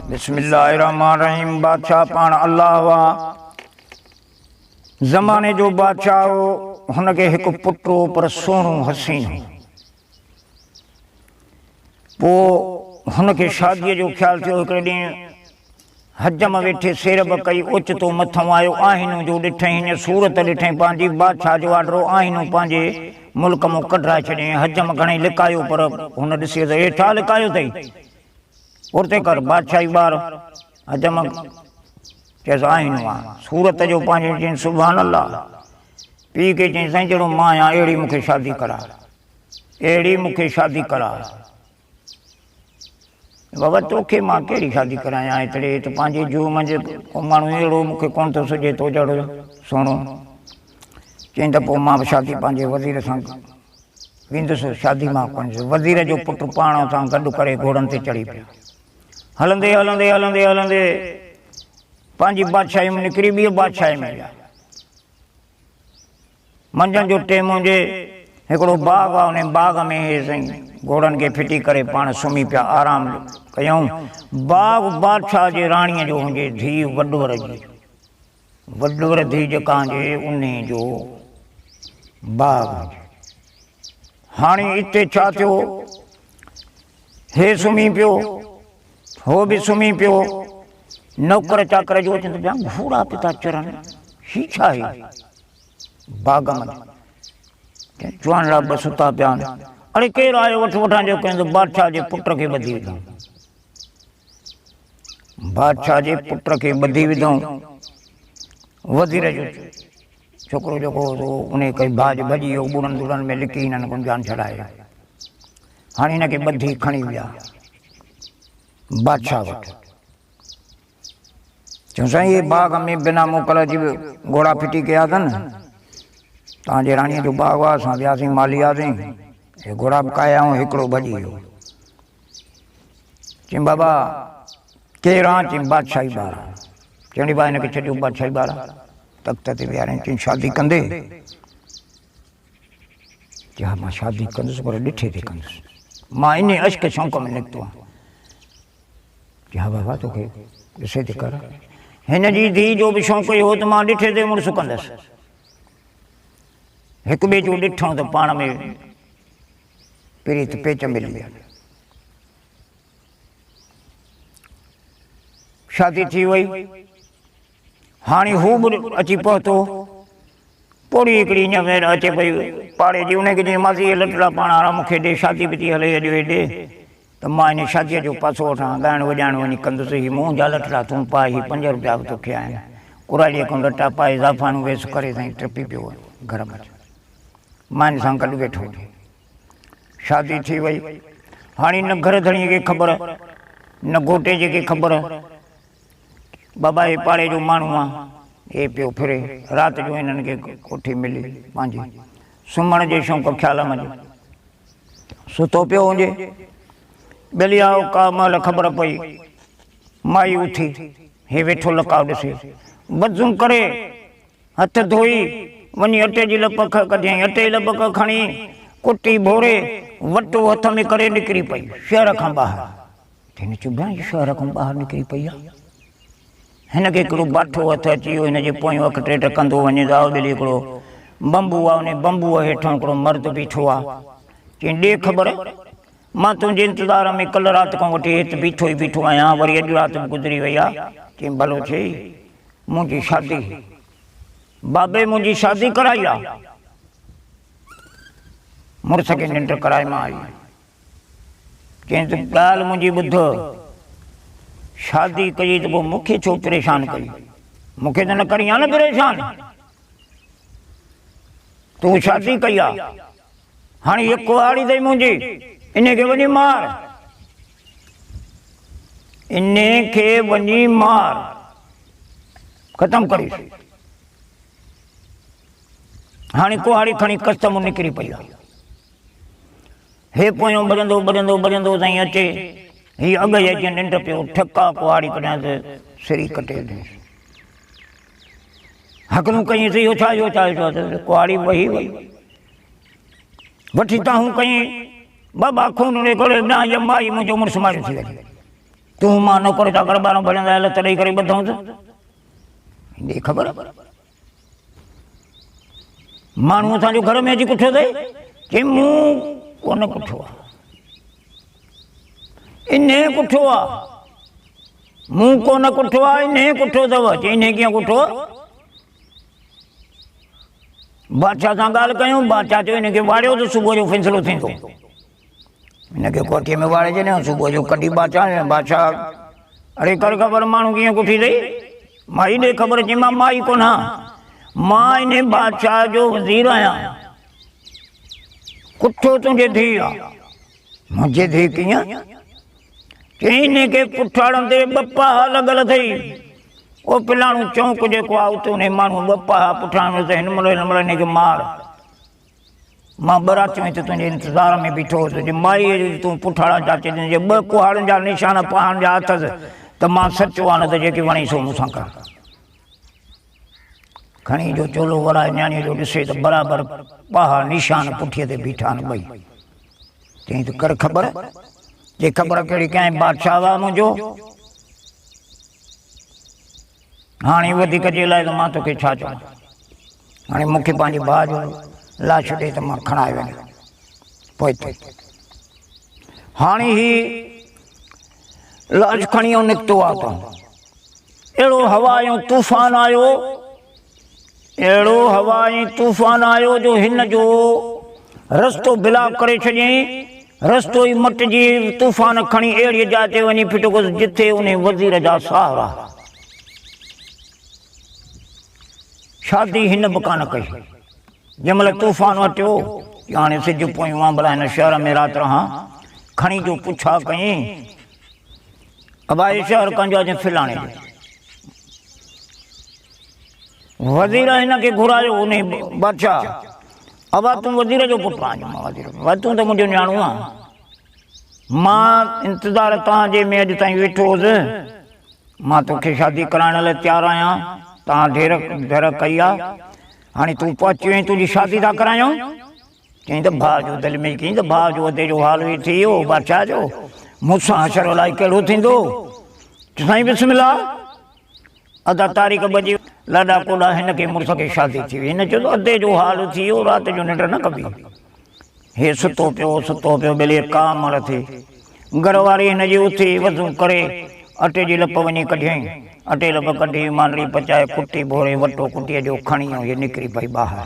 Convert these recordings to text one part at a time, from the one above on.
बिस्मिल्लाहिर्रहमानिर्रहीम। बादशाह पाण अल्लाह वा ज़माने जो बादशाह हो, हुनखे हिकु पुटु हो पर सोणो हसीन हो। पोइ हुनखे शादीअ जो ख़्यालु थियो। हिकिड़े ॾींहुं हज में वेठे सेरब कई, ओचितो मथां आयो, आहिनूं जो ॾिठईं, हीअं सूरत ॾिठईं पंहिंजी, बादशाह जो आर्डर आहिनूं पंहिंजे मुल्क मां कढाए छॾियईं। हज में घणेई लिकायो पर हुन ॾिसी त हे छा लिकायो अथई, उर्ते कर बादशाही ॿार हज में चयसि आहिनूं आहे सूरत जो पंहिंजे। चयईं सुभान अल्लाह। पीउ खे चयईं साईं जहिड़ो मां आहियां अहिड़ी मूंखे शादी करा, अहिड़ी मूंखे शादी करा। बाबा तोखे मां कहिड़ी शादी करायां, हिकिड़े त पंहिंजी जूह मंझि को माण्हू अहिड़ो मूंखे कोन थो सुझे तो जहिड़ो सुहिणो। चयईं त पोइ मां बि शादी पंहिंजे वज़ीर सां वेंदुसि, शादी मां कंदुसि। वज़ीर जो पुटु पाण सां गॾु करे घोड़नि ते चढ़ी पिया। हलंदे हलंदे हलंदे हलंदे पंहिंजी बादशाही में निकिरी ॿी बादशाही में विया। मंझंदि जो टाइम हुजे, हिकिड़ो बाग़ आहे, उन बाग़ में साईं घोड़नि खे फिटी करे पाण सुम्ही पिया, आराम कयूं। बाग़ बादशाह जे राणीअ जो हुजे, धीउ वॾुवर जी, वॾुवर धीउ जेका हुजे उन जो बाग़। हाणे हिते छा थियो, हे सुम्ही पियो, हो बि सुम्ही पियो। नौकर चाकर जो अचनि पिया, घोड़ा पिया चढ़नि, ही छा आहे बाग़ में। चवण लाइ बि सुता पिया। अड़े केरु आयो, वठ वठां जो कंहिं बादशाह जे पुट खे ॿधी विधऊं, बादशाह जे पुट खे ॿधी विधऊं। वज़ीर जो छोकिरो जेको उन कई बाज भॼी वियो, ॿुड़नि ॿुड़नि में लिकी हिननि कोन जान छॾाए। हाणे हिनखे ॿधी खणी विया बादशाह वटि। चऊं साईं इहे बाग़ में बिना मोकल जी घोड़ा फिटी कया अथनि, तव्हांजे राणीअ जो बाग़ आहे, असां वियासीं माली वियासीं, हे घोड़ा बि काया ऐं हिकिड़ो भॼी वियो। चईं बाबा केरु आहे? चईं बादशाही ॿार। चवणी बा हिनखे छॾियो, बादशाही ॿार तख़्त ते विहारईं। चईं शादी कंदे? चई हा मां शादी कंदुसि पर ॾिठे ते कंदुसि, मां इन अश्क शौक़ में निकितो आहियां। चई हा बाबा तोखे ॾिसे ते कर। हिन जी धीउ जो बि शौक़ु हुयो त मां ॾिठे ते मुड़ुसु कंदसि। हिकु ॿिए जो ॾिठऊं त पाण में प्रीत पेच मिली विया। शादी थी वई। हाणे हू बि अची पहुतो। पोड़ी हिकिड़ी हीअं अचे पई पाड़े जी, उनखे चई मासी लटड़ा पाण वारा मूंखे ॾे, शादी बि थी हले अॼु हेॾे, त मां हिन शादीअ जो पासो वठां, ॻाइण वॼाइण वञी कंदुसि। हीअ मूं जा लटड़ा तूं पाए, हीअ 5 रुपया बि तोखे आहिनि। कुराड़ीअ खां लटा पाए ज़ाफ़ानूं वेस करे साईं टपी पियो घर में। मां हिन सां गॾु वेठो। शादी थी वई। हाणे न घर धणीअ खे ख़बर, न घोटे जे खे ख़बर। बाबा हे पाड़े जो माण्हू आहे, हे पियो फिरे। राति जो हिननि खे कोठी मिली पंहिंजी, सुम्हण जे शौक़ु ख़्याल में सुतो पियो हुजे। ॿिली आओ का महिल ख़बर पई, माई उथी, हे वेठो लकाउ ॾिसे, बदज़ूं करे हथ धोई वञी अटे जी लपक कढियईं। अटे जी लपक खणी कुटी भोरे वटो हथ में करे निकिरी पई शहर खां ॿाहिरि। हिन चुभिया शहर खां ॿाहिरि निकिरी पई आहे। हिनखे हिकिड़ो बाठो हथ अची वियो, हिनजे पोयों अखि टेट कंदो वञे त ॿिली हिकिड़ो बंबू आहे, उन बंबूअ हेठां हिकिड़ो मर्द बीठो आहे। चई ॾे ख़बर, मां तुंहिंजे इंतज़ार में कल्ह राति खां वठी हिते बीठो ई बीठो आहियां, वरी अॼु राति बि गुज़री वई आहे। चई भलो चई मुंहिंजी शादी, बाबे मुंहिंजी शादी कराई आहे, मुड़ुस खे निंड कराए मां आई। चई त ॻाल्हि मुंहिंजी ॿुध, शादी कई त पोइ मूंखे छो परेशान कई? मूंखे त न करी आहे न परेशान, तूं शादी कई आहे। हाणे हीअ कुआड़ी अथई मुंहिंजी, इनखे वञी मार, इनखे वञी मार, ख़तमु करीस। हाणे कुआड़ी खणी कस्टम निकिरी पई आहे। हे पोयों भॼंदो भॼंदो भॼंदो साईं अचे, हीअ अॻ अची निंड पियो, ठका कुआड़ी कढां त सिरी कटे ॾे। हकलूं कईं इहो छा इहो छा त कुआड़ी वही वई। वठी ताहूं कईं, बाबा खून करे न माई मुंहिंजो मुड़ुसु मारियो थी वञे। तू मां नौकर चाकर ॿारहं भॼंदा हल तॾहिं करे ॿधऊं त हिनजी ख़बर माण्हू असांजो घर में अची कुठो अथई चई मूं कोन कुठो आहे इन कुठो आहे मूं कोन कुठो आहे इन कुठो अथव चई इन कीअं कुठो बादशाह सां ॻाल्हि कयूं बादशाह चयो हिनखे वाड़ियो त सुबुह जो फ़ैसिलो थींदो हिनखे कोठीअ में वाड़े छॾियऊं सुबुह जो कढी बादशाह अड़े कर ख़बर माण्हू कीअं कुठी अथई माई ॾे ख़बर चई मां माई कोन मां इन बादशाह जो वज़ीर आहियां कुठो तुंहिंजे धीउ आहे मुंहिंजे धीउ कीअं चई हिनखे पुठाड़नि ते ॿ पाहा लॻल अथई वो पिलाणू चौंक जेको आहे उते उन माण्हू ॿ पाहा पुठाण त हिन महिल हिनखे मार मां बरातियूं हिते तुंहिंजे इंतज़ार में बीठो हुउसि जे माई तूं पुठाड़ा चा चवंदी जे ॿ कुहाड़नि जा निशान पहाड़नि जा अथसि त मां सचो आहे न त जेके वणी सो मूंसां कर खणी जो चोलो वराए न्याणीअ जो ॾिसे त बराबरि पाहा निशान पुठीअ ते बीठा आहिनि ॿई चई त कर ख़बर जे ख़बर कहिड़ी कंहिं बादशाह आहे मुंहिंजो हाणे वधीक जे लाइ त मां तोखे छा चवां हाणे मूंखे पंहिंजे भाउ जो लाश ॾे त मां खणाए वञा पोइ हाणे ही लाश खणी निकितो आहे त अहिड़ो हवा ऐं तूफ़ान आयो अहिड़ो हवा ऐं तूफ़ान आयो जो हिन जो रस्तो ब्लॉक करे छॾियईं रस्तो ई मटिजी तूफ़ान खणी अहिड़ी जाइ ते वञी फिटुकुसि जिथे उन वज़ीर जा साहुरा शादी हिन बि कान कई जंहिं महिल तूफ़ान अटियो हाणे सिज पोयूं मां भला हिन शहर में राति रहां खणी जो पुछा कयईं अबाए शहर कंहिंजो अॼु फिलाणे जो वज़ीर हिनखे घुरायो उन बादशाह अबा तूं वज़ीर जो पुटु आहीं मां वज़ीर तूं त मुंहिंजो न्याणो आहे मां इंतज़ार तव्हांजे में अॼु ताईं वेठो हुउसि मां तोखे शादी कराइण लाइ तयारु आहियां तव्हां ढेर कई आहे हाणे तूं पहुची वई तुंहिंजी शादी था करायूं चई त भाउ जो दिलि में कई त भाउ जो वधे जो हाल बि थी वियो बादशाह जो मूंसां हशर अलाए कहिड़ो थींदो साईं बिस्मिल्लाह अदा तारीख़ बजी लाॾा कोॾा हिनखे मुड़ुस खे शादी थी वई हिन चयो त अधे जो हाल थी वियो राति जो निंड न कबी हे सुतो पियो भले का मर थिए घर वारी हिनजी उथी वज़ू करे अटे जी लप वञी कढियईं अटे लप कढी मांडड़ी पचाए कुटी भोरे वटो कुटीअ जो खणी ऐं हीअ निकिरी पई ॿाहिरि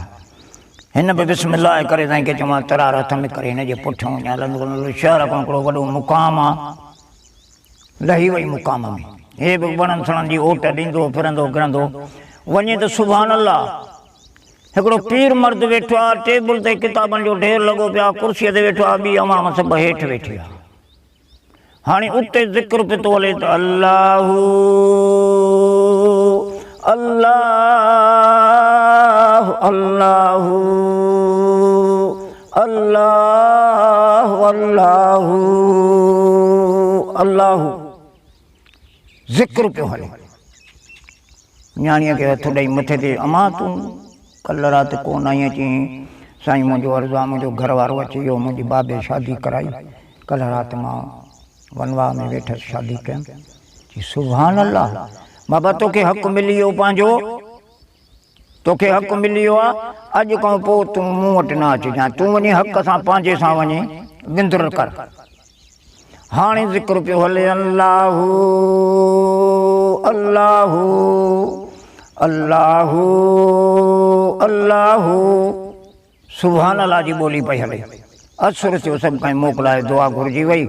हिन बि बिस्मिल्लाह करे साईं खे चवां तरार हथ में करे हिनजे पुठियां हलंदो शहर खां हिकिड़ो वॾो मुक़ाम आहे लही वई मुक़ाम में हे बि वणनि सणनि जी ओट ॾींदो फिरंदो गिरंदो वञे त सुभान अल्लाह हिकिड़ो पीर मर्द वेठो आहे टेबल ते किताबनि जो ढेर लॻो पियो आहे कुर्सीअ ते वेठो आहे ॿी अवाम सभु हेठि वेठी आहे हाणे उते ज़िक्र पियो थो हले त अल्लाह अल्लाह अल्लाह अल्लाह अल्लाह अल्लाह ज़िक्र पियो हले न्याणीअ खे हथु ॾेई मथे ते अमां तूं कल्ह राति कोन आई चई साईं मुंहिंजो अर्ज़ु आहे मुंहिंजो घर वारो अची वियो मुंहिंजी बाबे शादी कराई कल्ह राति मां वनवा में वेठसि शादी कयमि चई सुभान अल्लाह बाबा तोखे हक़ु मिली वियो पंहिंजो तोखे हक़ु मिली वियो आहे अॼु खां पोइ तूं मूं वटि न अचिजांइ तूं वञी हक़ सां पंहिंजे सां वञी विंदुर कर हाणे ज़िक्र पियो हले अल्लाह अल्लाह अल्लाह अल्लाह सुभान अल्लाह जी ॿोली पई हले असुर थियो सभु कंहिं मोकिलाए दुआ घुरिजी वई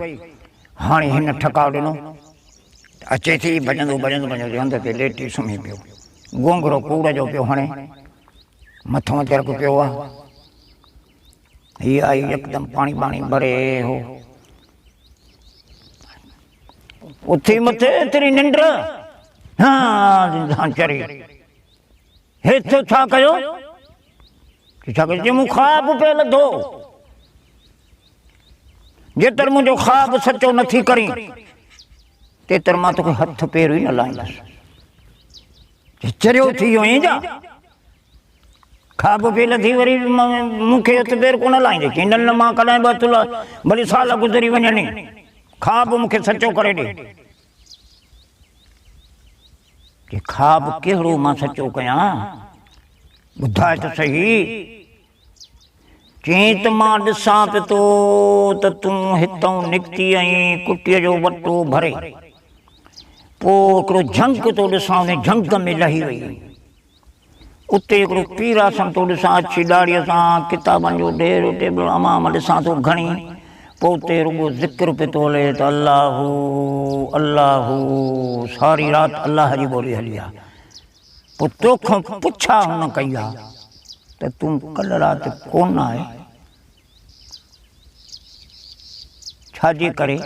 हाणे हिन ठकाव ॾिनो अचे थी भॼंदो हंध ते लेटी सुम्ही पियो गोंगरो कूड़ जो पियो हणे मथां चरक पियो आहे हीअ आई यकदमि पाणी भरे हो उथी मथे एतिरी निंड हा चरी हेठि छा कयो मूं ख़्वाब पियो लधो जेतर मुंहिंजो ख़्वाब सचो नथी करीं तेतर मां तोखे हथ पेर ई न लाहींदुसि चरियो थी वियो ईअं ख़्वाब पियो लथी वरी मूंखे हथ पेर कोन लाहींदे चई न मां कॾहिं बि हथ भली साल गुज़री वञनि ख़्वाब मूंखे सचो करे ॾे कि ख़्वाब कहिड़ो मां सचो कयां, ॿुधाए त सही। चई त मां ॾिसां पियो थो त तूं हितां निकिती आहीं कुटीअ जो वटो भरे, पोइ हिकिड़ो झंग थो ॾिसां, उन झंग में लही वई। उते हिकिड़ो पीर आसन थो ॾिसां, अछी ॾाड़ीअ सां किताबनि जो ढेर टेबल अमाम ॾिसां थो घणी। पोइ उते रुॻो ज़िक्र पियो थो हले त अलाहू अलाहू, सारी राति अलाह जी ॿोली हली आहे। पोइ तोखां पुछा हुन कई आहे त तूं कल्ह राति कोन आहे, छाजे करे?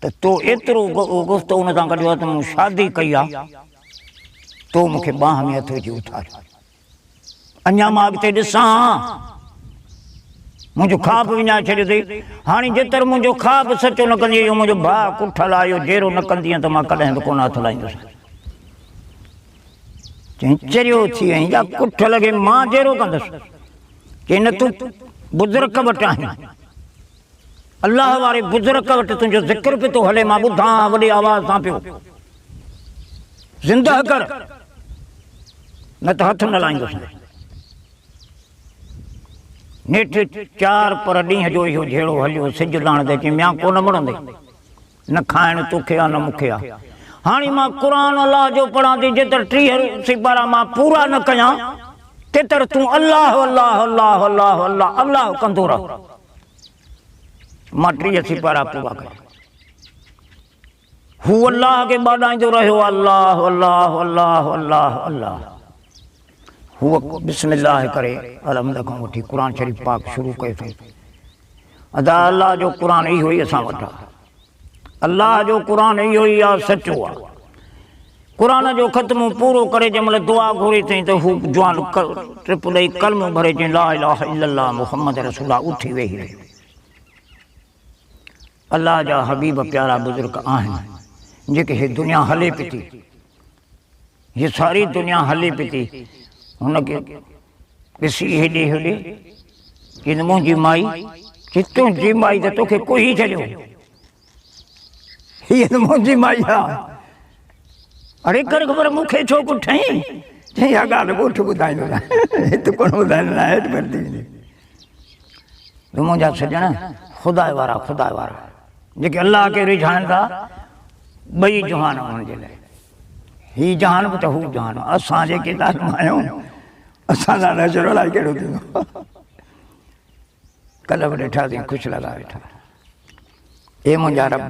त तो एतिरो गुफ़्तो हुन सां कढियो आहे त मूं शादी कई आहे, तो मूंखे बांह में हथ विझी उथार, अञा मां अॻिते ॾिसां। मुंहिंजो ख़्वाब विञाए छॾियो अथई। हाणे जेतर मुंहिंजो ख़्वाब सचो न कंदी, इहो मुंहिंजो भाउ कुठल आहे, इहो जहिड़ो न कंदी त मां कॾहिं बि कोन हथु लाहींदुसि। चई चरियो थी वई या कुठ लॻे मां जहिड़ो कंदुसि। चई न तूं बुज़ुर्ग वटि आहीं, अलाह वारे बुज़ुर्ग वटि तुंहिंजो ज़िक्र पियो थो हले, मां ॿुधां वॾी आवाज़ सां पियो, ज़िंदह कर न त हथु न लाहींदुसि। नेठि 4 पर ॾींहं जो इहो जहिड़ो हलियो, सिॼ लाण ते। चई म्या कोन वणंदे, न खाइणु तोखे आहे न मूंखे आहे। हाणे मां क़ुर अलाह जो पढ़ां थी, जेतर 30 सिपारा मां पूरा न कयां, तेतर तूं अलाह अलाह अलाह अलाह अलाह अलाह कंदो रह। मां 30 सिपारा पूरा कया, हू अलाह खे ॿाॾाईंदो रहियो, अलाह अलाह अलाह अलाह अलाह। हूअ बिस्मिल्लाह करे अलहमद खां वठी क़ुर शरीफ़ पाक शुरू कयो अथई। अदा अलाह जो क़ुर इहो ई असां वटि आहे, अलाह जो क़ुर इहो ई आहे, सचो आहे। क़ुर जो ख़त्मो पूरो करे जंहिंमहिल दुआ घुरी अथई त हू जवान ट्रिप ॾेई कलमो भरे चई ला इलाहा इल्लल्लाह मुहम्मद रसूलुल्लाह, उथी वेही रही। अलाह जा हबीब प्यारा बुज़ुर्ग आहिनि जेके हे दुनिया हले पई थी, हीअ सारी दुनिया हले पई थी। हुनखे ॾिसी हेॾे होॾे कि मुंहिंजी माई, कि तुंहिंजी माई त तोखे कोई छॾियो, हीअ त मुंहिंजी माई आहे। अरे कर ख़बर मूंखे छो को ठहीं? चई इहा ॻाल्हि ॻोठ ॿुधाईंदो, हिते कोन ॿुधाईंदो, हेठि भरती वेंदी। मुंहिंजा सॼण ख़ुदा वारा जेके अलाह खे रिझाइनि था, ॿई जहान हुननि जे लाइ, हीउ जहान बि त हू जहान। असां जेके ज़ालिम आहियूं, असां सां नज़र अलाए कहिड़ो थींदो। कल्ह बि ॾिठासीं ख़ुशि लॻा वेठा, हे मुंहिंजा रब